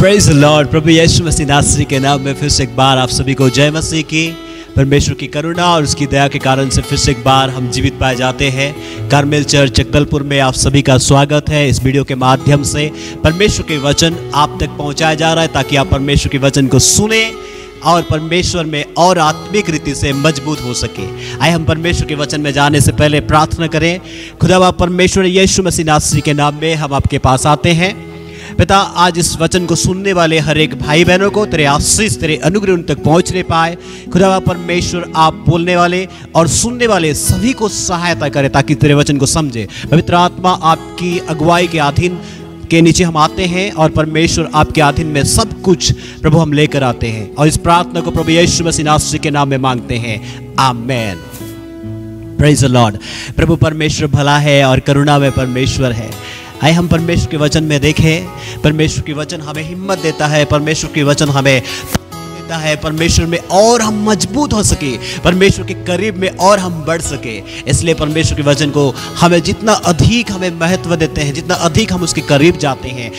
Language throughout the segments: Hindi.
Praise the lord. प्रभु यीशु मसीह नासरी के नाम में फिर से एक बार आप सभी को जय मसीह की। परमेश्वर की करुणा और उसकी दया के कारण से फिर से एक बार हम जीवित पाए जाते हैं। कार्मेल चर्च जगदलपुर में आप सभी का स्वागत है। इस वीडियो के माध्यम से परमेश्वर के वचन आप तक पहुंचाया जा रहा है ताकि आप परमेश्वर के वचन को सुने और परमेश्वर में और आत्मिक रीति से मजबूत हो सके। आइए हम परमेश्वर के वचन में जाने से पहले प्रार्थना करें। खुदा परमेश्वर यीशु मसीह नासरी के नाम में हम आपके पास आते हैं। पिता, आज इस वचन को सुनने वाले हर एक भाई बहनों को तेरे आशीष तेरे अनुग्रह उन तक पहुंचने पाए। खुदा परमेश्वर आप बोलने वाले और सुनने वाले सभी को सहायता करें ताकि तेरे वचन को समझे। पवित्र आत्मा आपकी अगुवाई के अधीन के नीचे हम आते हैं और परमेश्वर आपके अधीन में सब कुछ प्रभु हम लेकर आते हैं और इस प्रार्थना को प्रभु यीशु मसीह नासरी के नाम में मांगते हैं, आमेन। Praise the lord. प्रभु परमेश्वर भला है और करुणा में परमेश्वर है। आइए हम परमेश्वर के वचन में देखें। परमेश्वर के वचन हमें हिम्मत देता है, परमेश्वर के वचन हमें देता है परमेश्वर में और हम मजबूत हो सके, परमेश्वर के करीब में और हम बढ़ सके। इसलिए परमेश्वर के वचन को हमें जितना अधिक हमें महत्व देते हैं, जितना अधिक हम उसके करीब जाते हैं,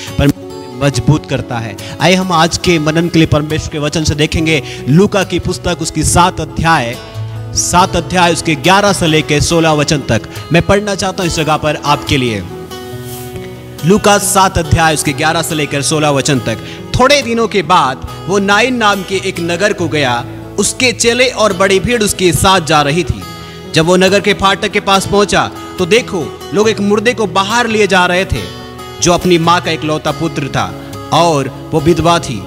मजबूत करता है। आइए हम आज के मनन के लिए परमेश्वर के वचन से देखेंगे लूका की पुस्तक उसकी 7 अध्याय उसके 11 से लेकर 16 वचन तक मैं पढ़ना चाहता हूँ इस जगह पर आपके लिए। लूका 7 अध्याय उसके 11 से लेकर 16 वचन तक। थोड़े दिनों के बाद वो नाइन नाम के एक नगर को गया। उसके चेले और बड़ी भीड़ उसके साथ जा रही थी। जब वो नगर के फाटक के पास पहुंचा तो देखो, लोग एक मुर्दे को बाहर लिए जा रहे थे जो अपनी माँ का इकलौता पुत्र था और वो विधवा थी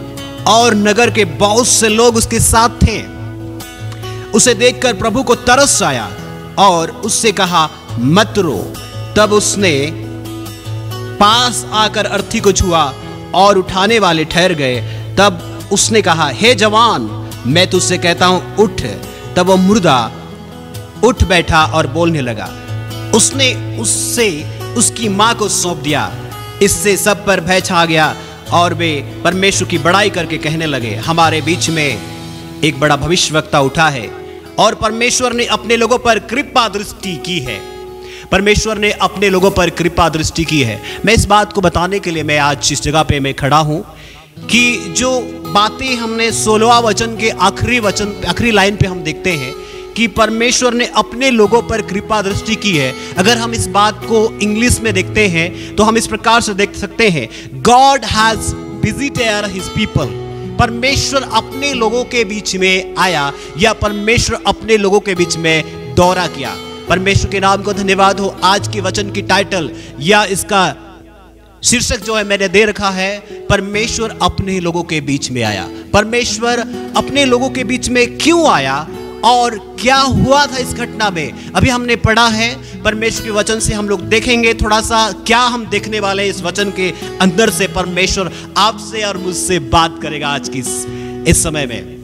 और नगर के बहुत से लोग उसके साथ थे। उसे देखकर प्रभु को तरस आया और उससे कहा, मत रो। तब उसने पास आकर अर्थी को छुआ और उठाने वाले ठहर गए। तब उसने कहा, हे जवान, मैं तुझसे कहता हूं, उठ। तब वो मुर्दा उठ बैठा और बोलने लगा। उसने उससे उसकी मां को सौंप दिया। इससे सब पर भय छा गया और वे परमेश्वर की बड़ाई करके कहने लगे, हमारे बीच में एक बड़ा भविष्यवक्ता उठा है और परमेश्वर ने अपने लोगों पर कृपा दृष्टि की है। परमेश्वर ने अपने लोगों पर कृपा दृष्टि की है। मैं इस बात को बताने के लिए मैं आज इस जगह पे मैं खड़ा हूं कि जो बातें हमने 16वां वचन के आखिरी लाइन पे हम देखते हैं कि परमेश्वर ने अपने लोगों पर कृपा दृष्टि की है। अगर हम इस बात को इंग्लिश में देखते हैं तो हम इस प्रकार से देख सकते हैं, God has visited his people. परमेश्वर अपने लोगों के बीच में आया या परमेश्वर अपने लोगों के बीच में दौरा किया। परमेश्वर के नाम को धन्यवाद हो। आज के वचन की टाइटल या इसका शीर्षक जो है मैंने दे रखा है, परमेश्वर अपने लोगों के बीच में आया। परमेश्वर अपने लोगों के बीच में क्यों आया और क्या हुआ था इस घटना में, अभी हमने पढ़ा है। परमेश्वर के वचन से हम लोग देखेंगे थोड़ा सा क्या हम देखने वाले हैं इस वचन के अंदर से। परमेश्वर आपसे और मुझसे बात करेगा आज की इस समय में।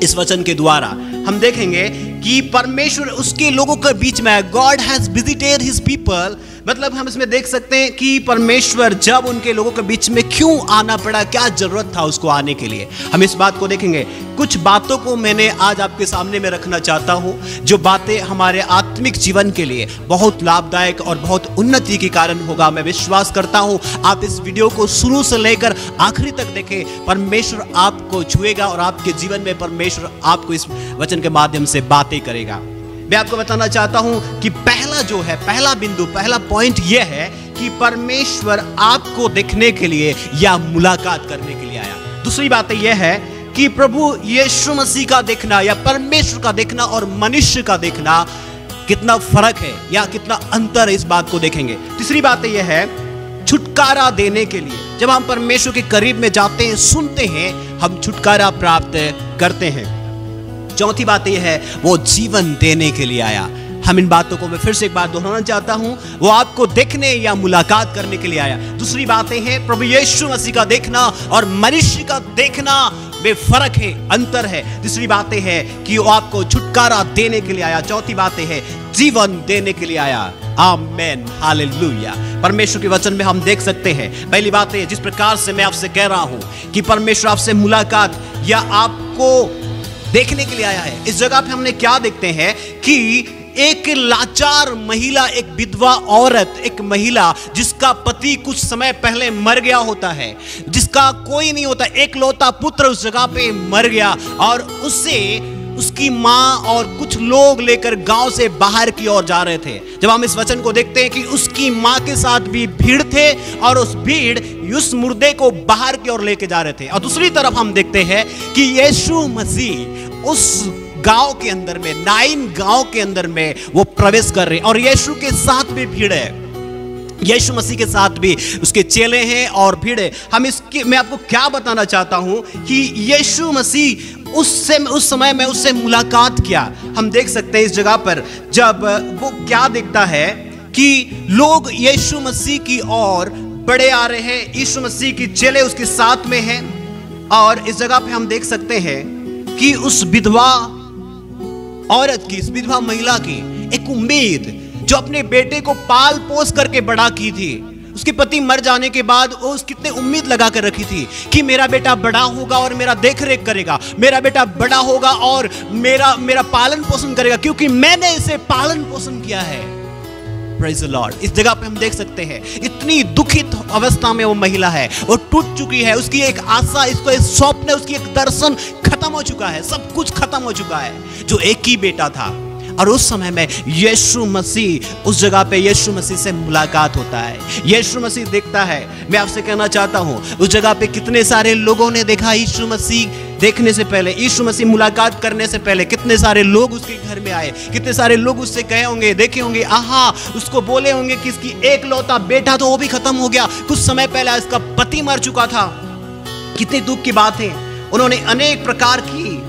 इस वचन के द्वारा हम देखेंगे कि परमेश्वर उसके लोगों के बीच में है। God has visited his people, मतलब हम इसमें देख सकते हैं कि परमेश्वर जब उनके लोगों के बीच में क्यों आना पड़ा, क्या जरूरत था उसको आने के लिए, हम इस बात को देखेंगे। कुछ बातों को मैंने आज आपके सामने में रखना चाहता हूं जो बातें हमारे आत्मिक जीवन के लिए बहुत लाभदायक और बहुत उन्नति के कारण होगा। मैं विश्वास करता हूं आप इस वीडियो को शुरू से लेकर आखिरी तक देखें। परमेश्वर आपको छुएगा और आपके जीवन में परमेश्वर आपको इस वचन के माध्यम से बातें करेगा। मैं आपको बताना चाहता हूं कि पहला बिंदु, पहला पॉइंट यह है कि परमेश्वर आपको देखने के लिए या मुलाकात करने के लिए आया। दूसरी बात यह है कि प्रभु यीशु मसीह का देखना या परमेश्वर का देखना और मनुष्य का देखना कितना फर्क है या कितना अंतर है, इस बात को देखेंगे। तीसरी बात यह है छुटकारा देने के लिए। जब हम परमेश्वर के करीब में जाते हैं, सुनते हैं, हम छुटकारा प्राप्त करते हैं। चौथी बात यह है वो जीवन देने के लिए आया। हम इन बातों को मैं फिर से एक बार दोहराना चाहता हूं, वो आपको देखने या मुलाकात करने के लिए आया। दूसरी बातें हैं प्रभु यीशु मसीह का देखना और मनुष्य का देखना में फर्क है, अंतर है। तीसरी बातें हैं कि वो आपको छुटकारा देने के लिए आया। चौथी बातें हैं जीवन देने के लिए आया। आमेन, हालेलुया। परमेश्वर के वचन में हम देख सकते हैं, पहली बात है जिस प्रकार से मैं आपसे कह रहा हूं कि परमेश्वर आपसे मुलाकात या आपको देखने के लिए आया है। इस जगह पे हमने क्या देखते हैं कि एक लाचार महिला, एक विधवा औरत, एक महिला जिसका पति कुछ समय पहले मर गया होता है, जिसका कोई नहीं होता, एक लौता पुत्र उस जगह पे मर गया और उससे उसकी माँ और कुछ लोग लेकर गांव से बाहर की ओर जा रहे थे। जब हम इस वचन को देखते हैं कि उसकी माँ के साथ भी भीड़ थे और उस भीड़ उस मुर्दे को बाहर की ओर लेके जा रहे थे। और दूसरी तरफ हम देखते हैं कि यीशु मसीह उस गांव के अंदर में, नाइन गांव के अंदर में वो प्रवेश कर रहे हैं और यीशु के साथ भी भीड़ है, यीशु मसीह के साथ भी उसके चेले हैं और भीड़ है। मैं आपको क्या बताना चाहता हूं कि यीशु मसीह उस समय में उससे मुलाकात किया। हम देख सकते हैं इस जगह पर जब वो क्या देखता है कि लोग यीशु मसीह की ओर बढ़े आ रहे हैं, यीशु मसीह की चेले उसके साथ में हैं और इस जगह पे हम देख सकते हैं कि उस विधवा औरत की, इस विधवा महिला की एक उम्मीद जो अपने बेटे को पाल पोस करके बड़ा की थी, उसके पति मर जाने के बाद वो कितने उम्मीद लगा कर रखी थी कि मेरा बेटा बड़ा होगा और मेरा देख रेख करेगा, मेरा बेटा बड़ा होगा और मेरा पालन पोषण करेगा क्योंकि मैंने इसे पालन पोषण किया है। Praise the Lord. इस जगह पे हम देख सकते हैं इतनी दुखित अवस्था में वो महिला है, वो टूट चुकी है, उसकी एक आशा, इसको एक स्वप्न, उसकी एक दर्शन खत्म हो चुका है, सब कुछ खत्म हो चुका है, जो एक ही बेटा था। और उस समय में यीशु मसीह, उस जगह पे यीशु मसीह से मुलाकात होता है, यीशु मसीह देखता है। मैं आपसे कहना चाहता हूं उस जगह पे कितने सारे लोगों ने देखा यीशु मसीह देखने से पहले, यीशु मसीह मुलाकात करने से पहले कितने सारे लोग उसके घर में आए, कितने सारे लोग उससे कहे होंगे, देखे होंगे, आहा, उसको बोले होंगे कि इसकी एक लौता बेटा तो वो भी खत्म हो गया, कुछ समय पहले इसका पति मर चुका था। कितनी दुख की बात है। उन्होंने अनेक प्रकार की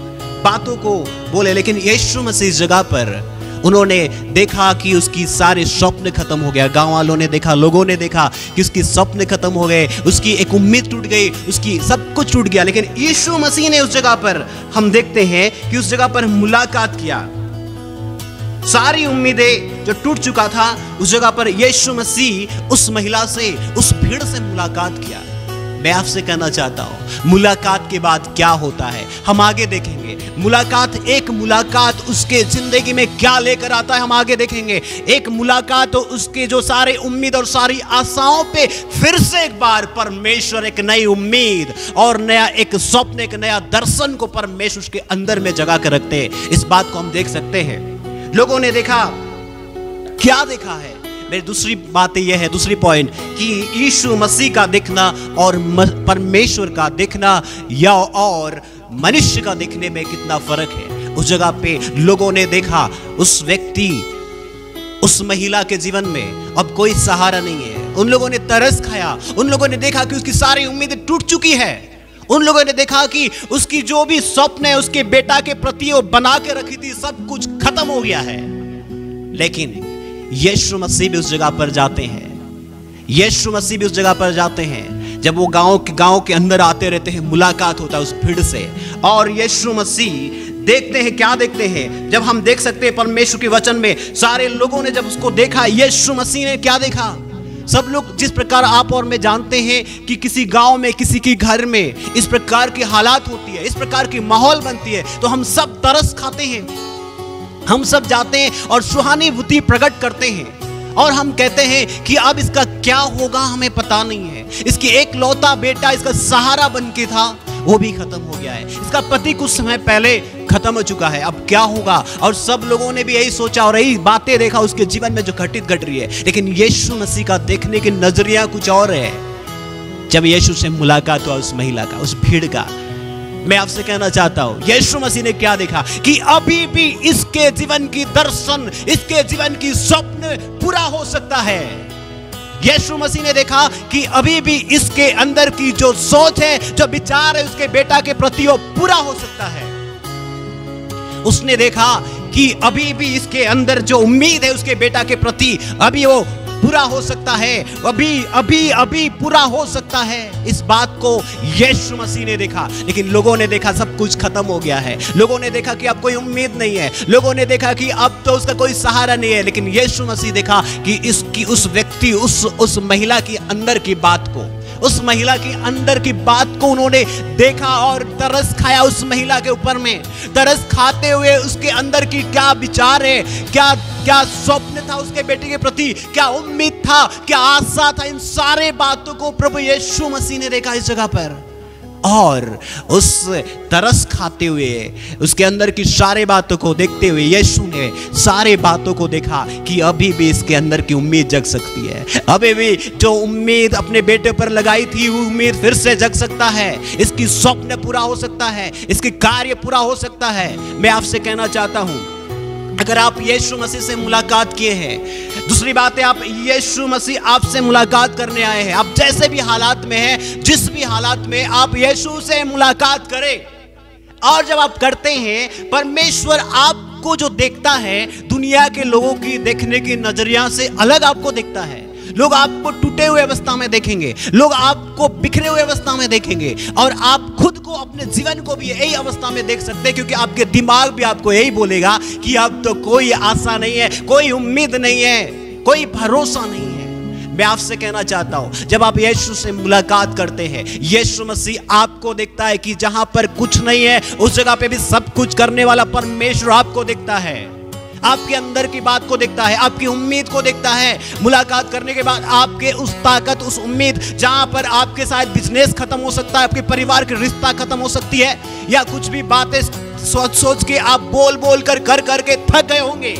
बातों को बोले, लेकिन यीशु मसीह इस जगह पर उन्होंने देखा कि उसकी सारे स्वप्न खत्म हो गया। गांव वालों ने देखा, लोगों ने देखा कि उसकी स्वप्न खत्म हो गए, उसकी एक उम्मीद टूट गई, उसकी सब कुछ टूट गया। लेकिन यीशु मसीह ने उस जगह पर, हम देखते हैं कि उस जगह पर मुलाकात किया। सारी उम्मीदें जो टूट चुका था, उस जगह पर यीशु मसीह उस महिला से, उस भीड़ से मुलाकात किया। मैं आपसे कहना चाहता हूं मुलाकात के बाद क्या होता है, हम आगे देखेंगे। एक मुलाकात उसके जिंदगी में क्या लेकर आता है, हम आगे देखेंगे। एक मुलाकात तो उसके जो सारे उम्मीद और सारी आशाओं पे फिर से एक बार परमेश्वर एक नई उम्मीद और नया एक स्वप्न, एक नया दर्शन को परमेश्वर उसके अंदर में जगा कर रखते हैं। इस बात को हम देख सकते हैं। लोगों ने देखा, क्या देखा है? मेरी दूसरी बात यह है, दूसरी पॉइंट, कि यीशु मसीह का देखना और परमेश्वर का देखना या और मनुष्य का देखने में कितना फर्क है। उस जगह पे लोगों ने देखा उस व्यक्ति, उस महिला के जीवन में अब कोई सहारा नहीं है। उन लोगों ने तरस खाया, उन लोगों ने देखा कि उसकी सारी उम्मीदें टूट चुकी है। उन लोगों ने देखा कि उसकी जो भी स्वप्न है उसके बेटा के प्रति वो बना के रखी थी, सब कुछ खत्म हो गया है। लेकिन यीशु मसीह भी उस जगह पर जाते हैं, यीशु मसीह भी उस जगह पर जाते हैं। जब वो गांव के अंदर आते रहते हैं, मुलाकात होता है उस भीड़ से, और यीशु मसीह देखते हैं, क्या देखते हैं? जब हम देख सकते हैं परमेश्वर के वचन में, सारे लोगों ने जब उसको देखा, यीशु मसीह ने क्या देखा? सब लोग जिस प्रकार आप और मैं जानते हैं कि किसी गांव में, किसी के घर में इस प्रकार की हालात होती है, इस प्रकार की माहौल बनती है, तो हम सब तरस खाते हैं, हम सब जाते हैं और सहानुभूति प्रकट करते हैं और हम कहते हैं कि अब इसका क्या होगा हमें पता नहीं है। इसकी एक लौता बेटा इसका सहारा बन के था, वो भी खत्म हो गया है। इसका पति कुछ समय पहले खत्म हो चुका है, अब क्या होगा? और सब लोगों ने भी यही सोचा और यही बातें देखा उसके जीवन में जो घटित घट रही है। लेकिन यीशु मसीह का देखने के नजरिया कुछ और है। जब यीशु से मुलाकात हुआ उस महिला का, उस भीड़ का, मैं आपसे कहना चाहता हूं यीशु मसीह ने क्या देखा कि अभी भी इसके जीवन की दर्शन, इसके जीवन की स्वप्न पूरा हो सकता है। यीशु मसीह ने देखा कि अभी भी इसके अंदर की जो सोच है, जो विचार है उसके बेटा के प्रति, वो पूरा हो सकता है। उसने देखा कि अभी भी इसके अंदर जो उम्मीद है उसके बेटा के प्रति, अभी वो पूरा हो सकता है, अभी पूरा हो सकता है। इस बात को यीशु मसीह ने देखा। लेकिन लोगों ने देखा सब कुछ खत्म हो गया है, लोगों ने देखा कि अब कोई उम्मीद नहीं है, लोगों ने देखा कि अब तो उसका कोई सहारा नहीं है। लेकिन यीशु मसीह देखा कि इसकी, उस व्यक्ति, उस महिला की अंदर की बात को, उस महिला के अंदर की बात को उन्होंने देखा और तरस खाया उस महिला के ऊपर में। तरस खाते हुए उसके अंदर की क्या विचार है, क्या क्या स्वप्न था उसके बेटे के प्रति, क्या उम्मीद था, क्या आशा था, इन सारे बातों को प्रभु यीशु मसीह ने देखा इस जगह पर। और उस तरस खाते हुए उसके अंदर की सारे बातों को देखते हुए यीशु ने सारे बातों को देखा कि अभी भी इसके अंदर की उम्मीद जग सकती है। अभी भी जो उम्मीद अपने बेटे पर लगाई थी वो उम्मीद फिर से जग सकता है। इसकी स्वप्न पूरा हो सकता है, इसकी कार्य पूरा हो सकता है। मैं आपसे कहना चाहता हूं, अगर आप यीशु मसीह से मुलाकात किए हैं, दूसरी बात है आप यीशु मसीह आपसे मुलाकात करने आए हैं, आप जैसे भी हालात में हैं, जिस भी हालात में आप यीशु से मुलाकात करें। और जब आप करते हैं, परमेश्वर आपको जो देखता है दुनिया के लोगों की देखने की नजरिया से अलग आपको देखता है। लोग आपको टूटे हुए अवस्था में देखेंगे, लोग आपको बिखरे हुए अवस्था में देखेंगे, और आप खुद को अपने जीवन को भी यही अवस्था में देख सकते हैं, क्योंकि आपके दिमाग भी आपको यही बोलेगा कि अब तो कोई आशा नहीं है, कोई उम्मीद नहीं है, कोई भरोसा नहीं है। मैं आपसे कहना चाहता हूं, जब आप यीशु से मुलाकात करते हैं, यीशु मसीह आपको देखता है कि जहां पर कुछ नहीं है उस जगह पे भी सब कुछ करने वाला परमेश्वर आपको देखता है, आपके अंदर की बात को देखता है, आपकी उम्मीद को देखता है। मुलाकात करने के बाद आपके उस ताकत, उस उम्मीद, जहां पर आपके साथ बिजनेस खत्म हो सकता है, आपके परिवार की रिश्ता खत्म हो सकती है, या कुछ भी बातें सोच सोच के आप बोल बोल कर के थक गए होंगे,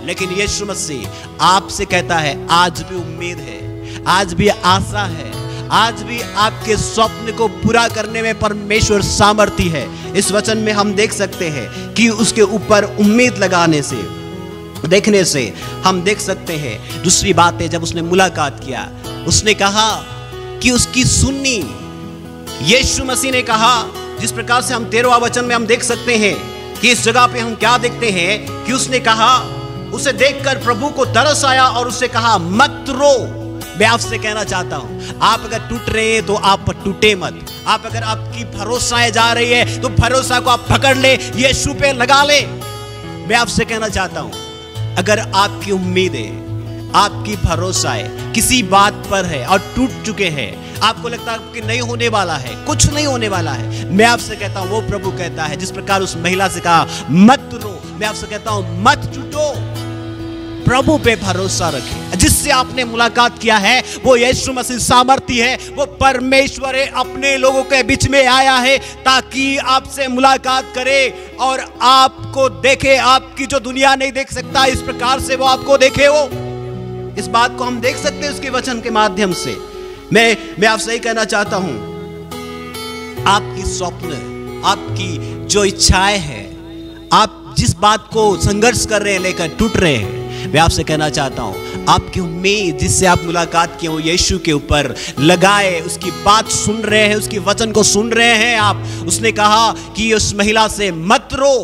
लेकिन यीशु मसीह आपसे कहता है आज भी उम्मीद है, आज भी आशा है, आज भी आपके स्वप्न को पूरा करने में परमेश्वर सामर्थी है। इस वचन में हम देख सकते हैं कि उसके ऊपर उम्मीद लगाने से, देखने से हम देख सकते हैं। दूसरी बात है, जब उसने मुलाकात किया, उसने कहा कि उसकी सुन्नी, यीशु मसीह ने कहा, जिस प्रकार से हम 13वां वचन में हम देख सकते हैं कि इस जगह पे हम क्या देखते हैं कि उसने कहा, उसे देखकर प्रभु को तरस आया और उसे कहा मत रो। मैं आपसे कहना चाहता हूं, आप अगर टूट रहे हैं तो आप टूटे मत। आप अगर आपकी भरोसाएं जा रही है तो भरोसा को आप पकड़ ले, यीशु पे लगा ले। मैं आपसे कहना चाहता हूं, अगर आपकी उम्मीदें, आपकी भरोसाएं किसी बात पर है और टूट चुके हैं, आपको लगता है कि नहीं होने वाला है, कुछ नहीं होने वाला है, मैं आपसे कहता हूं वो प्रभु कहता है, जिस प्रकार उस महिला से कहा मत रो, मैं आपसे कहता हूं मत टूटो, प्रभु पे भरोसा रखें। जिससे आपने मुलाकात किया है वो यीशु मसीह सामर्थी है, वो परमेश्वर है, अपने लोगों के बीच में आया है ताकि आपसे मुलाकात करे और आपको देखे, आपकी जो दुनिया नहीं देख सकता इस प्रकार से वो आपको देखे। वो इस बात को हम देख सकते हैं उसके वचन के माध्यम से। मैं आपसे ही कहना चाहता हूं, आपकी स्वप्न, आपकी जो इच्छाएं हैं, आप जिस बात को संघर्ष कर रहे हैं, लेकर टूट रहे हैं, मैं आपसे कहना चाहता हूं आपकी उम्मीद जिससे आप मुलाकात किए हो यीशु के ऊपर लगाए, उसकी बात सुन रहे हैं, उसकी वचन को सुन रहे हैं आप। उसने कहा कि उस महिला से मत रो।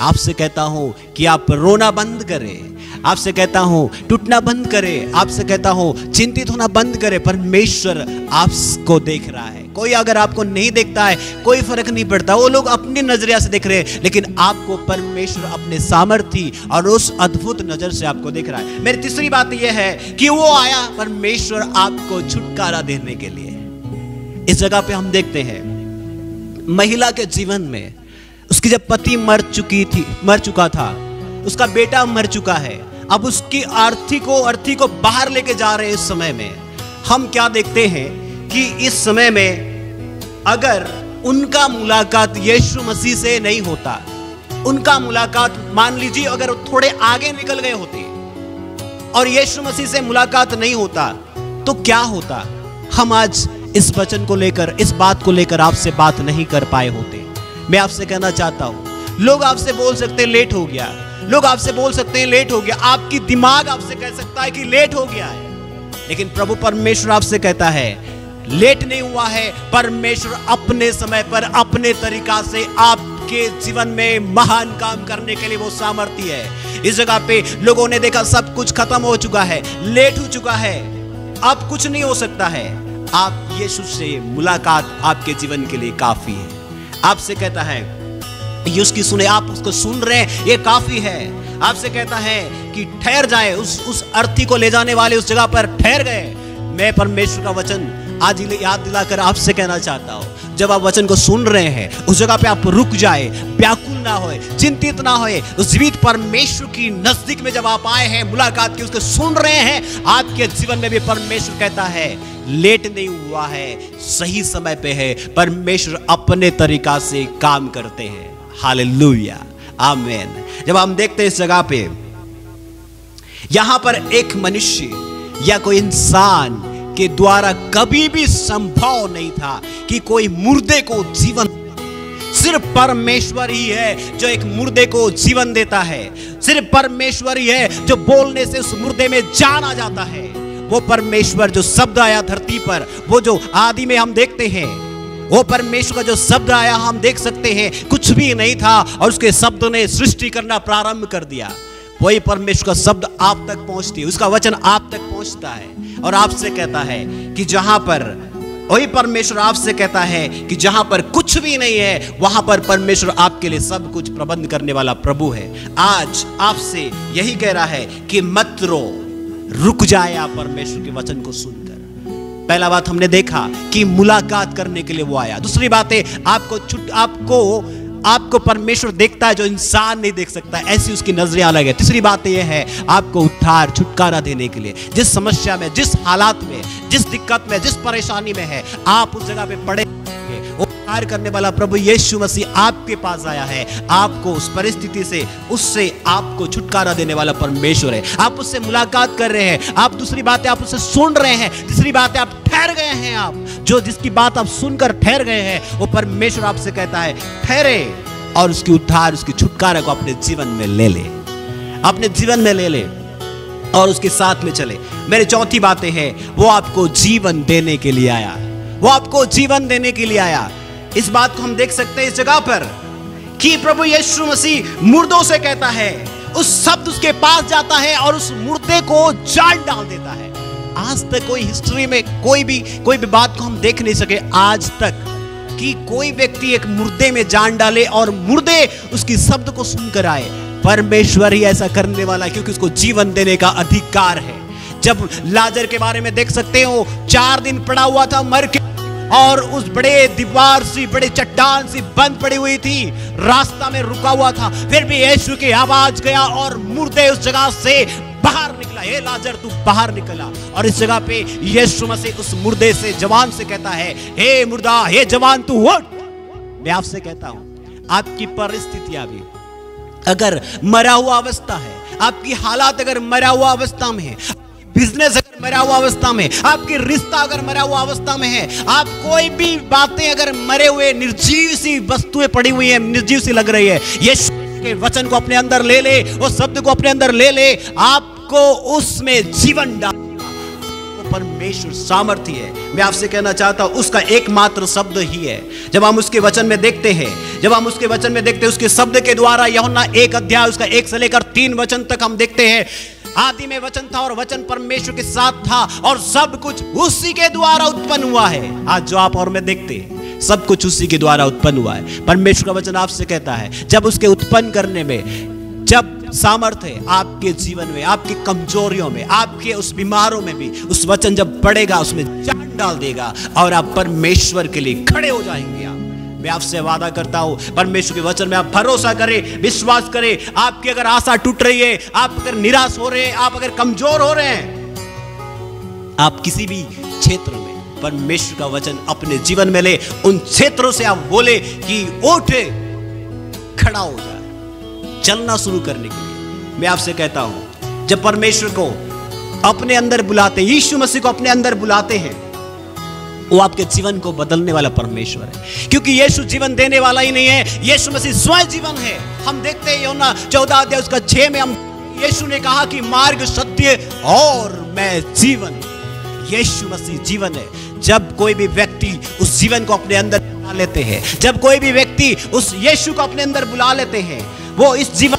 आपसे कहता हूं कि आप रोना बंद करें, आपसे कहता हूं टूटना बंद करें, आपसे कहता हूं चिंतित होना बंद करें। परमेश्वर आपको देख रहा है। कोई अगर आपको नहीं देखता है कोई फर्क नहीं पड़ता, वो लोग अपनी नजरिया से देख रहे हैं, लेकिन आपको परमेश्वर अपने सामर्थ्य और उस अद्भुत नजर से आपको देख रहा है। मेरी तीसरी बात यह है कि वो आया परमेश्वर आपको छुटकारा देने के लिए। इस जगह पे हम देखते हैं महिला के जीवन में, उसकी जब पति मर चुका था, उसका बेटा मर चुका है, अब उसकी अर्थी को बाहर लेके जा रहे हैं। इस समय में हम क्या देखते हैं कि इस समय में अगर उनका मुलाकात यीशु मसीह से नहीं होता, उनका मुलाकात मान लीजिए अगर थोड़े आगे निकल गए होते और यीशु मसीह से मुलाकात नहीं होता तो क्या होता? हम आज इस वचन को लेकर, इस बात को लेकर आपसे बात नहीं कर पाए होते। मैं आपसे कहना चाहता हूं, लोग आपसे बोल सकते हैं लेट हो गया, लोग आपसे बोल सकते हैं लेट हो गया, आपकी दिमाग आपसे कह सकता है कि लेट हो गया है, लेकिन प्रभु परमेश्वर आपसे कहता है लेट नहीं हुआ है। परमेश्वर अपने समय पर, अपने तरीका से आपके जीवन में महान काम करने के लिए वो सामर्थी है। इस जगह पे लोगों ने देखा सब कुछ खत्म हो चुका है, लेट हो चुका है, अब कुछ नहीं हो सकता है। आप यीशु से मुलाकात आपके जीवन के लिए काफी है। आपसे कहता है ये उसकी सुने, आप उसको सुन रहे हैं, ये काफी है। आपसे कहता है कि ठहर जाए, उस अर्थी को ले जाने वाले उस जगह पर ठहर गए। मैं परमेश्वर का वचन आज याद दिलाकर आपसे कहना चाहता हूं, जब आप वचन को सुन रहे हैं उस जगह पे आप रुक जाए, व्याकुल ना होए, चिंतित ना होए। उस जीवित परमेश्वर की नजदीक में जब आप आए हैं, मुलाकात की, उसको सुन रहे हैं, आपके जीवन में भी परमेश्वर कहता है लेट नहीं हुआ है, सही समय पे है। परमेश्वर अपने तरीका से काम करते हैं। हालेलुया, आमीन। जब हम देखते हैं इस जगह पे, यहां पर एक मनुष्य या कोई इंसान के द्वारा कभी भी संभव नहीं था कि कोई मुर्दे को जीवन, सिर्फ परमेश्वर ही है जो एक मुर्दे को जीवन देता है। सिर्फ परमेश्वर ही है जो बोलने से उस मुर्दे में जान आ जाता है। वो परमेश्वर जो शब्द आया धरती पर, वो जो आदि में हम देखते हैं, वो परमेश्वर का जो शब्द आया हम देख सकते हैं, कुछ भी नहीं था और उसके शब्द ने सृष्टि करना प्रारंभ कर दिया। वही परमेश्वर का शब्द आप तक पहुंचती है, उसका वचन आप तक पहुंचता है और आपसे कहता है कि जहां पर, वही परमेश्वर आपसे कहता है कि जहां पर कुछ भी नहीं है, वहां पर परमेश्वर आपके लिए सब कुछ प्रबंध करने वाला प्रभु है। आज आपसे यही कह रहा है कि मत रो, रुक जाए आप परमेश्वर के वचन को सुनकर। पहला बात हमने देखा कि मुलाकात करने के लिए वो आया। दूसरी बात है आपको परमेश्वर देखता है जो इंसान नहीं देख सकता, ऐसी उसकी नजरें अलग है। तीसरी बात यह है आपको उद्धार, छुटकारा देने के लिए। जिस समस्या में, जिस हालात में, जिस दिक्कत में, जिस परेशानी में है, आप उस जगह पे पड़े, उद्धार करने वाला प्रभु यीशु मसीह आपके पास आया है। आपको उस परिस्थिति से, उससे आपको छुटकारा देने वाला परमेश्वर है। आप उससे मुलाकात कर रहे हैं। आप, दूसरी बात है, आप उससे सुन रहे हैं। तीसरी बात है, आप ठहर गए हैं। आप जो जिसकी बात आप सुनकर ठहर गए हैं, वो परमेश्वर आपसे कहता है ठहरे और उसकी उद्धार, उसकी छुटकारा को अपने जीवन में ले ले, अपने जीवन में ले ले और उसके साथ में चले। मेरी चौथी बातें हैं, वो आपको जीवन देने के लिए आया। वो आपको जीवन देने के लिए आया। इस बात को हम देख सकते हैं इस जगह पर कि प्रभु यीशु मसीह मुर्दों से कहता है, उस शब्द उसके पास जाता है और उस मुर्दे को जान डाल देता है। आज तक कोई हिस्ट्री में कोई भी बात को हम देख नहीं सके आज तक कि कोई व्यक्ति एक मुर्दे में जान डाले और मुर्दे उसकी शब्द को सुनकर आए। परमेश्वर ही ऐसा करने वाला है, क्योंकि उसको जीवन देने का अधिकार है। जब लाजर के बारे में देख सकते हो, 4 दिन पड़ा हुआ था मर के, और उस बड़े दीवार सी, बड़े चट्टान सी बंद पड़ी हुई थी, रास्ता में रुका हुआ था। फिर भी यीशु की आवाज गया और मुर्दे उस जगह से बाहर निकला। हे लाजर तू बाहर निकला। और इस जगह पे यीशु मसीह उस मुर्दे से, जवान से कहता है, हे मुर्दा, हे जवान तू उठ। मैं आपसे कहता हूं, आपकी परिस्थितियां भी अगर मरा हुआ अवस्था है, आपकी हालात अगर मरा हुआ अवस्था में है, बिजनेस अगर मरा हुआ अवस्था में, आपकी रिश्ता अगर मरा हुआ अवस्था में है, आप कोई भी बातें अगर मरे हुए, निर्जीव सी वस्तुएं पड़ी हुई है, निर्जीव सी लग रही है, यीशु के वचन को अपने अंदर ले ले, उस शब्द को अपने अंदर ले ले, आपको उसमें जीवन डाल। परमेश्वर सामर्थ्य है। मैं आपसे कहना चाहता हूं, उसका एकमात्र शब्द ही है। जब हम उसके वचन में देखते हैं, उसके शब्द के द्वारा, यूहन्ना 1 अध्याय उसका 1 से लेकर 3 वचन तक हम देखते हैं, आदि में वचन था और वचन परमेश्वर के साथ था और सब कुछ उसी के द्वारा उत्पन्न हुआ है। आज जो आप और मैं देखते हैं, सब कुछ उसी के द्वारा उत्पन्न हुआ है। परमेश्वर का वचन आपसे कहता है, जब उसके उत्पन्न करने में जब सामर्थ्य है आपके जीवन में, आपकी कमजोरियों में, आपके उस बीमारों में भी, उस वचन जब पड़ेगा, उसमें जान डाल देगा और आप परमेश्वर के लिए खड़े हो जाएंगे। मैं आपसे वादा करता हूं, परमेश्वर के वचन में आप भरोसा करें, विश्वास करें। आपकी अगर आशा टूट रही है, आप अगर निराश हो रहे हैं, आप अगर कमजोर हो रहे हैं, आप किसी भी क्षेत्र में परमेश्वर का वचन अपने जीवन में ले, उन क्षेत्रों से आप बोले कि उठे, खड़ा हो जाए, चलना शुरू करने के लिए। मैं आपसे कहता हूं, जब परमेश्वर को अपने अंदर बुलाते, यीशु मसीह को अपने अंदर बुलाते हैं, वो आपके जीवन को बदलने वाला परमेश्वर है। क्योंकि यीशु जीवन देने वाला ही नहीं है, यीशु मसीह स्वयं जीवन है। हम देखते हैं यूहन्ना 14 अध्याय उसका 6 में हम, यीशु ने कहा कि मार्ग, सत्य और मैं जीवन। यीशु मसीह जीवन है। जब कोई भी व्यक्ति उस जीवन को अपने अंदर बुला लेते हैं, जब कोई भी व्यक्ति उस यीशु को अपने अंदर बुला लेते हैं, वो इस जीवन,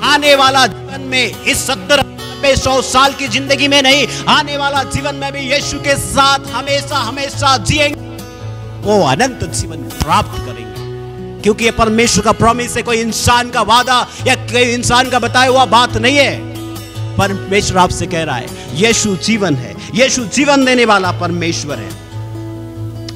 आने वाला जीवन में, इस 70-100 साल की जिंदगी में नहीं, आने वाला जीवन में भी यीशु के साथ हमेशा हमेशा जिएंगे। वो अनंत जीवन प्राप्त करेंगे, क्योंकि ये परमेश्वर का प्रॉमिस है। कोई इंसान का वादा या कोई इंसान का बताया हुआ बात नहीं है। परमेश्वर आपसे कह रहा है यीशु जीवन है, यीशु जीवन देने वाला परमेश्वर है।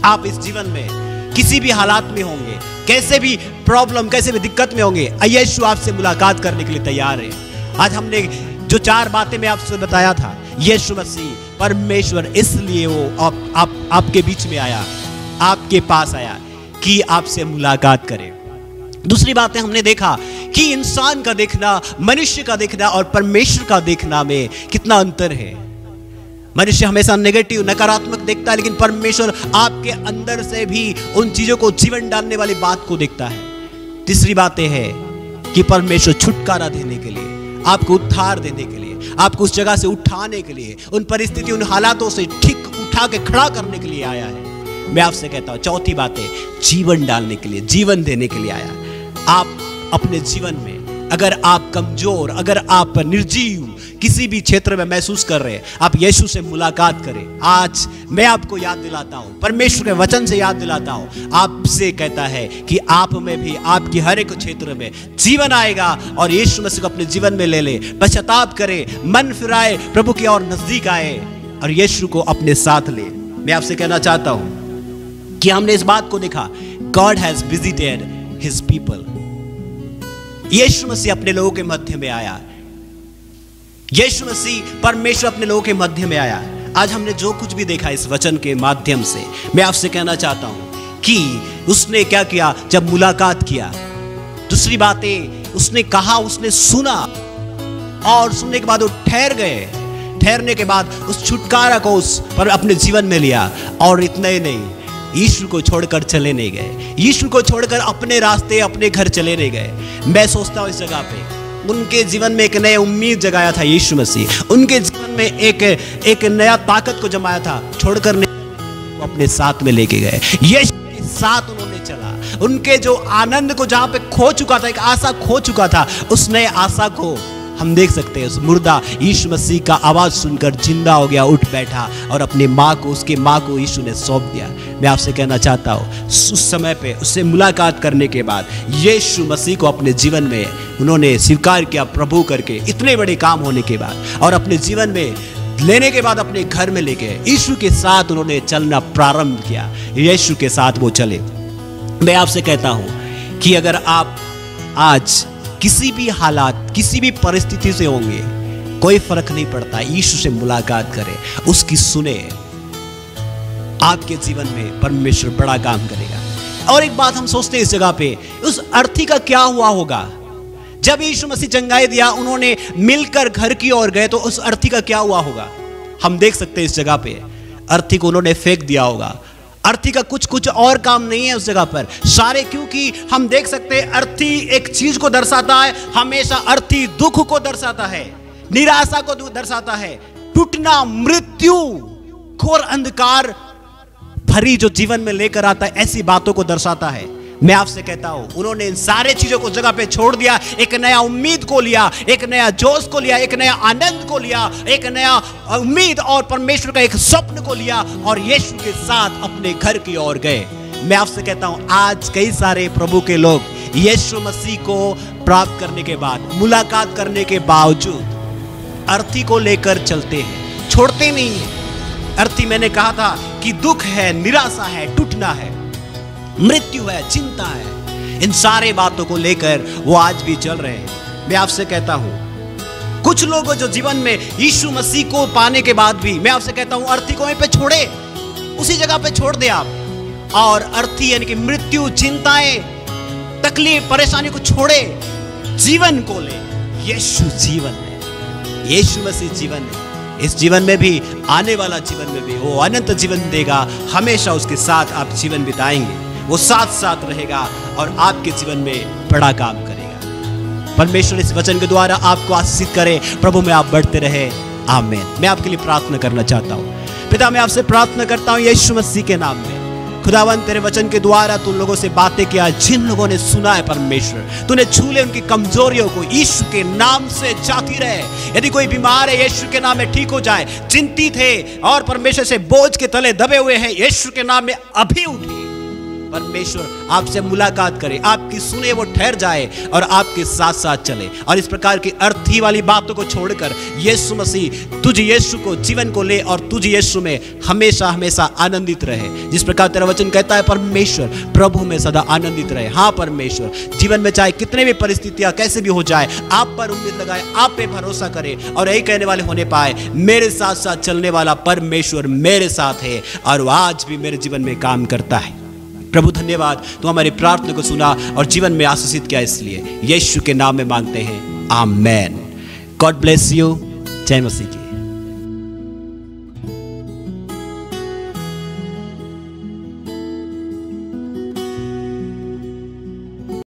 आप इस जीवन में किसी भी हालात में होंगे, कैसे भी प्रॉब्लम, कैसे भी दिक्कत में होंगे, यीशु आपसे मुलाकात करने के लिए तैयार है। आज हमने जो 4 बातें मैं आपसे बताया था, यीशु मसीह परमेश्वर इसलिए वो आपके बीच में आया, आपके पास आया कि आपसे मुलाकात करे। दूसरी बात है, हमने देखा कि इंसान का देखना, मनुष्य का देखना और परमेश्वर का देखना में कितना अंतर है। मनुष्य हमेशा नेगेटिव, नकारात्मक देखता है, लेकिन परमेश्वर आपके अंदर से भी उन चीजों को, जीवन डालने वाली बात को देखता है। तीसरी बात यह है कि परमेश्वर छुटकारा देने के लिए, आपको उद्धार देने के लिए, आपको उस जगह से उठाने के लिए, उन परिस्थिति, उन हालातों से ठीक उठा के खड़ा करने के लिए आया है। मैं आपसे कहता हूं, चौथी बात है, जीवन डालने के लिए, जीवन देने के लिए आया। आप अपने जीवन में अगर आप कमजोर, अगर आप निर्जीव किसी भी क्षेत्र में महसूस कर रहे हैं, आप यीशु से मुलाकात करें। आज मैं आपको याद दिलाता हूं, परमेश्वर के वचन से याद दिलाता हूं, आपसे कहता है कि आप में भी, आपकी हर एक क्षेत्र में जीवन आएगा और यीशु मसीह को अपने जीवन में ले ले, पश्चाताप करे, मन फिराए, प्रभु की ओर नजदीक आए और यीशु को अपने साथ ले। मैं आपसे कहना चाहता हूं कि हमने इस बात को देखा, God has visited his people. Yeshu Masih अपने लोगों के मध्य में आया, यीशु मसीह परमेश्वर अपने लोगों के मध्य में आया। आज हमने जो कुछ भी देखा इस वचन के माध्यम से, मैं आपसे कहना चाहता हूं कि उसने क्या किया जब मुलाकात किया। दूसरी बातें उसने कहा, उसने सुना और सुनने के बाद वो ठहर गए। ठहरने के बाद उस छुटकारा को उस पर अपने जीवन में लिया। और इतना ही नहीं, यीशु को छोड़कर चले नहीं गए, यीशु को छोड़कर अपने रास्ते, अपने घर चले नहीं गए। मैं सोचता हूं इस जगह पे उनके जीवन में एक नया उम्मीद जगाया था यीशु मसीह, उनके जीवन में एक नया ताकत को जमाया था। छोड़कर नहीं, अपने साथ में लेके गए, यीशु के साथ उन्होंने चला। उनके जो आनंद को जहां पे खो चुका था, एक आशा खो चुका था, उस नए आशा को हम देख सकते हैं। उस मुर्दा यीशु मसीह का आवाज सुनकर जिंदा हो गया, उठ बैठा और अपनी माँ को, उसके माँ को यीशु ने सौंप दिया। मैं आपसे कहना चाहता हूँ, उस समय पे उससे मुलाकात करने के बाद यीशु मसीह को अपने जीवन में उन्होंने स्वीकार किया प्रभु करके, इतने बड़े काम होने के बाद, और अपने जीवन में लेने के बाद अपने घर में लेके यीशु के साथ उन्होंने चलना प्रारंभ किया। यीशु के साथ वो चले। मैं आपसे कहता हूँ कि अगर आप आज किसी भी हालात, किसी भी परिस्थिति से होंगे, कोई फर्क नहीं पड़ता, यीशु से मुलाकात करें, उसकी सुने, आपके जीवन में परमेश्वर बड़ा काम करेगा। और एक बात हम सोचते हैं इस जगह पे, उस अर्थी का क्या हुआ होगा जब यीशु मसीह चंगाई दिया, उन्होंने मिलकर घर की ओर गए, तो उस अर्थी का क्या हुआ होगा। हम देख सकते हैं इस जगह पे अर्थी को उन्होंने फेंक दिया होगा। अर्थी का कुछ और काम नहीं है उस जगह पर सारे, क्योंकि हम देख सकते हैं अर्थी एक चीज को दर्शाता है, हमेशा अर्थी दुख को दर्शाता है, निराशा को दर्शाता है, टूटना, मृत्यु, घोर अंधकार भरी जो जीवन में लेकर आता है, ऐसी बातों को दर्शाता है। मैं आपसे कहता हूं, उन्होंने इन सारे चीजों को जगह पे छोड़ दिया, एक नया उम्मीद को लिया, एक नया जोश को लिया, एक नया आनंद को लिया, एक नया उम्मीद और परमेश्वर का एक स्वप्न को लिया और यीशु के साथ अपने घर की ओर गए। मैं आपसे कहता हूं, आज कई सारे प्रभु के लोग यीशु मसीह को प्राप्त करने के बाद, मुलाकात करने के बावजूद अर्थी को लेकर चलते हैं, छोड़ते नहीं है। अर्थी मैंने कहा था कि दुख है, निराशा है, टूटना है, मृत्यु है, चिंता है, इन सारे बातों को लेकर वो आज भी चल रहे हैं। मैं आपसे कहता हूं, कुछ लोग जो जीवन में यीशु मसीह को पाने के बाद भी, मैं आपसे कहता हूं, अर्थी को वहीं पे छोड़े, उसी जगह पे छोड़ दे आप, और अर्थी यानी कि मृत्यु, चिंताएं, तकलीफ, परेशानी को छोड़े, जीवन को ले। यीशु जीवन है, यीशु मसीह जीवन है। इस जीवन में भी, आने वाला जीवन में भी वो अनंत जीवन देगा। हमेशा उसके साथ आप जीवन बिताएंगे, वो साथ साथ रहेगा और आपके जीवन में बड़ा काम करेगा। परमेश्वर इस वचन के द्वारा आपको आशीषित करे, प्रभु में आप बढ़ते रहे। आमीन। मैं आपके लिए प्रार्थना करना चाहता हूँ। पिता, मैं आपसे प्रार्थना करता हूँ यीशु मसीह के नाम में, खुदावन तेरे वचन के द्वारा तू लोगों से बातें किया, जिन लोगों ने सुना है परमेश्वर, तूने छू ले उनकी कमजोरियों को, यीशु के नाम से जाती रहे। यदि कोई बीमार है, यीशु के नाम में ठीक हो जाए, चिंतित है और परमेश्वर से बोझ के तले दबे हुए हैं, यीशु के नाम में अभी उठिए, परमेश्वर आपसे मुलाकात करे, आपकी सुने, वो ठहर जाए और आपके साथ साथ चले। और इस प्रकार की अर्थी वाली बातों को छोड़कर यीशु मसीह तुझ यीशु को जीवन को ले और तुझ यीशु में हमेशा हमेशा आनंदित रहे। जिस प्रकार तेरा वचन कहता है परमेश्वर प्रभु में सदा आनंदित रहे। हाँ परमेश्वर, जीवन में चाहे कितने भी परिस्थितियां कैसे भी हो जाए, आप पर उम्मीद लगाए, आप पे भरोसा करे और यही कहने वाले होने पाए, मेरे साथ साथ चलने वाला परमेश्वर मेरे साथ है और वो आज भी मेरे जीवन में काम करता है। प्रभु धन्यवाद, तू हमारी प्रार्थना को सुना और जीवन में आशीषित किया, इसलिए यीशु के नाम में मांगते हैं, आमेन। God bless you. जय मसीह की।